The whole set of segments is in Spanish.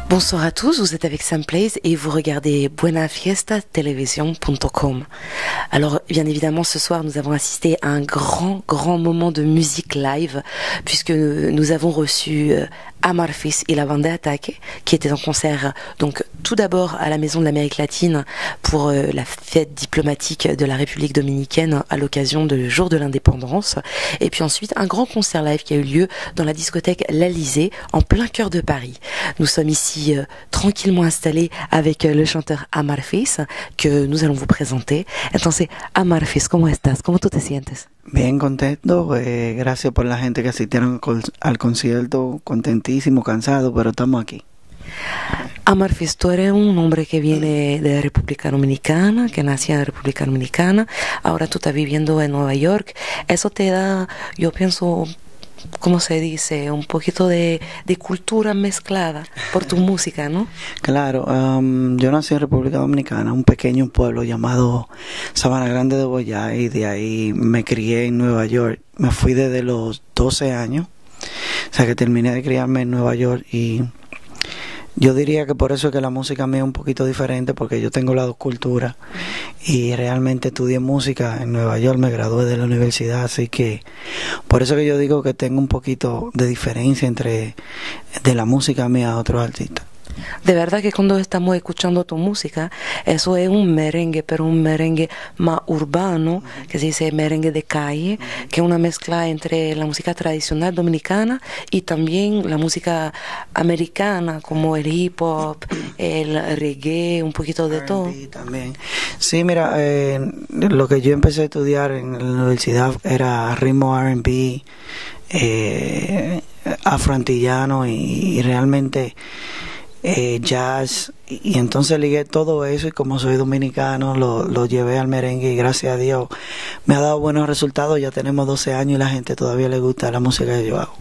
Bonsoir à tous, vous êtes avec Sam Plays et vous regardez buenafiestatelevision.com. Alors, bien évidemment, ce soir, nous avons assisté à un grand moment de musique live puisque nous avons reçu Amar Fis et la banda Ataque qui étaient en concert, donc tout d'abord à la Maison de l'Amérique latine pour la fête diplomatique de la République dominicaine à l'occasion du jour de l'indépendance, et puis ensuite un grand concert live qui a eu lieu dans la discothèque L'Alizé en plein cœur de Paris. Nous sommes ici tranquillement installés avec le chanteur Amar Fis que nous allons vous présenter. Entonces, Amar Fis, ¿cómo estás? ¿Cómo tú te sientes? Bien contento, gracias por la gente que asistieron al concierto, contentísimo, cansado, pero estamos aquí. Amar Fis, tú eres un hombre que viene de República Dominicana, que nació en República Dominicana, ahora tú estás viviendo en Nueva York. Eso te da, yo pienso, ¿cómo se dice? Un poquito de cultura mezclada por tu música, ¿no? Claro, yo nací en República Dominicana, un pequeño pueblo llamado Sabana Grande de Boyá, y de ahí me crié en Nueva York. Me fui desde los 12 años, o sea que terminé de criarme en Nueva York, y yo diría que por eso es que la música mía es un poquito diferente, porque yo tengo las dos culturas y realmente estudié música en Nueva York, me gradué de la universidad, así que por eso que yo digo que tengo un poquito de diferencia entre de la música mía a otros artistas. De verdad que cuando estamos escuchando tu música, eso es un merengue, pero un merengue más urbano, que se dice merengue de calle, que es una mezcla entre la música tradicional dominicana y también la música americana, como el hip hop, el reggae, un poquito de todo. También. Sí, mira, lo que yo empecé a estudiar en la universidad era ritmo R&B, afroantillano y realmente jazz, y entonces ligué todo eso, y como soy dominicano lo llevé al merengue, y gracias a Dios me ha dado buenos resultados. Ya tenemos 12 años y la gente todavía le gusta la música que yo hago.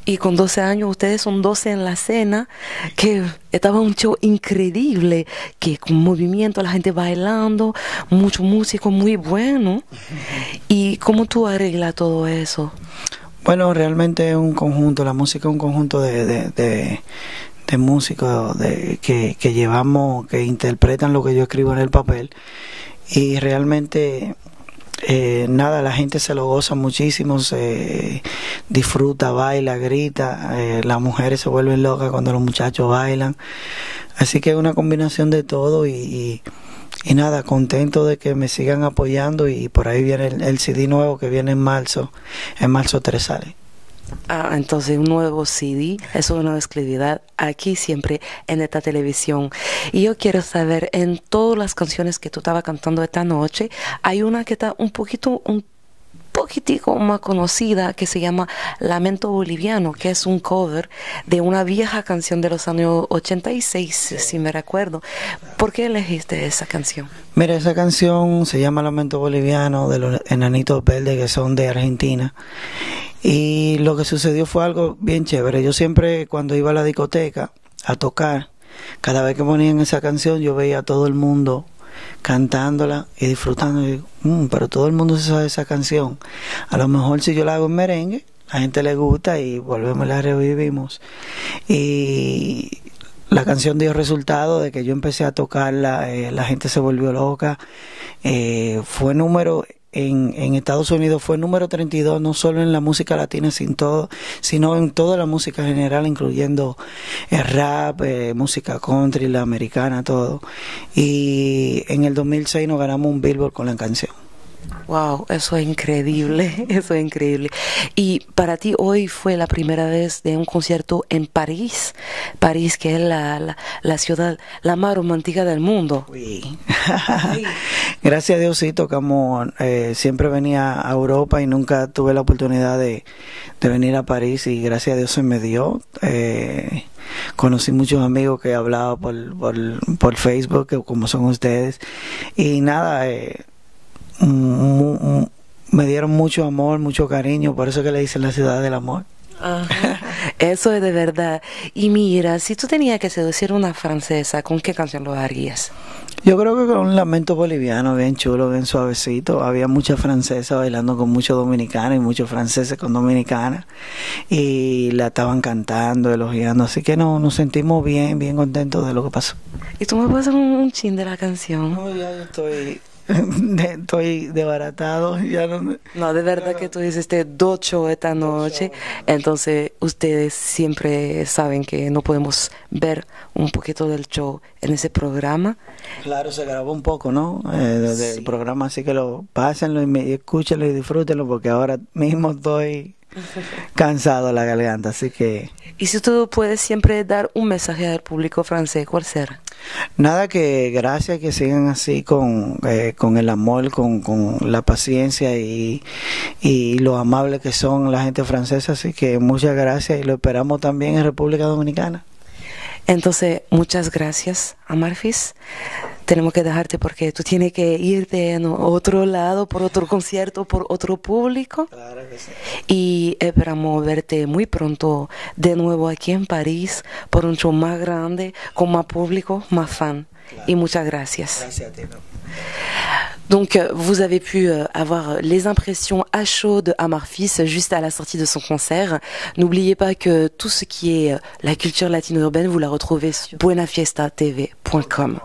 Y con 12 años, ustedes son 12 en la escena, que estaba un show increíble, que con movimiento, la gente bailando, mucho músico muy bueno. ¿Y cómo tú arreglas todo eso? Bueno, realmente es un conjunto, la música es un conjunto de músicos que llevamos, que interpretan lo que yo escribo en el papel, y realmente nada, la gente se lo goza muchísimo, se disfruta, baila, grita, las mujeres se vuelven locas cuando los muchachos bailan, así que es una combinación de todo, y nada, contento de que me sigan apoyando, y por ahí viene el CD nuevo que viene en marzo 3 sale. Ah, entonces un nuevo CD, eso es una exclusividad aquí siempre en esta televisión. Y yo quiero saber, en todas las canciones que tú estabas cantando esta noche, hay una que está un poquitico más conocida, que se llama Lamento Boliviano, que es un cover de una vieja canción de los años 86, si me recuerdo. ¿Por qué elegiste esa canción? Mira, esa canción se llama Lamento Boliviano, de los Enanitos Verdes, que son de Argentina. Y lo que sucedió fue algo bien chévere. Yo siempre, cuando iba a la discoteca a tocar, cada vez que ponían esa canción, yo veía a todo el mundo cantándola y disfrutando. Y digo, pero todo el mundo se sabe esa canción. A lo mejor si yo la hago en merengue, a la gente le gusta y volvemos y la revivimos. Y la canción dio resultado de que yo empecé a tocarla, la gente se volvió loca. Fue número... En Estados Unidos fue número 32, no solo en la música latina, sino en toda la música general, incluyendo el rap, música country, la americana, todo. Y en el 2006 nos ganamos un Billboard con la canción. Wow, eso es increíble, eso es increíble. Y para ti hoy fue la primera vez de un concierto en París, que es la ciudad la más romántica del mundo. Sí. Gracias a Dios sí tocamos, siempre venía a Europa y nunca tuve la oportunidad de venir a París, y gracias a Dios se me dio. Conocí muchos amigos que hablaba por Facebook, como son ustedes, y nada, me dieron mucho amor, mucho cariño, por eso que le dicen la ciudad del amor. Ajá. Eso es de verdad. Y mira, si tú tenías que seducir a una francesa, ¿con qué canción lo harías? Yo creo que con un lamento boliviano bien chulo, bien suavecito. Había muchas francesas bailando con muchos dominicanos y muchos franceses con dominicanas. Y la estaban cantando, elogiando. Así que nos sentimos bien, bien contentos de lo que pasó. ¿Y tú me puedes hacer un chin de la canción? No, ya yo estoy desbaratado. Ya No, de verdad que tú hiciste 2 shows esta noche, entonces ustedes siempre saben que no podemos ver un poquito del show en ese programa. Claro, se grabó un poco, ¿no? Del Sí. programa, así que pásenlo y escúchenlo y disfrútenlo porque ahora mismo estoy cansado la garganta, así que... Y si tú puedes siempre dar un mensaje al público francés, ¿cuál será? Nada, que gracias, que sigan así con el amor, con la paciencia y lo amable que son la gente francesa, así que muchas gracias y lo esperamos también en República Dominicana. Entonces, muchas gracias, Amarfis. Tenemos que dejarte porque tú tienes que irte en otro lado, por otro concierto, por otro público. Claro que sí. Y esperamos verte muy pronto de nuevo aquí en París por un show más grande, con más público, más fan. Claro. Y muchas gracias. Gracias a ti, ¿no? Donc, vous avez pu avoir les impressions à chaud de Amarfis juste à la sortie de son concert. N'oubliez pas que tout ce qui est la culture latino-urbaine, vous la retrouvez sur buenafiesta.tv.com.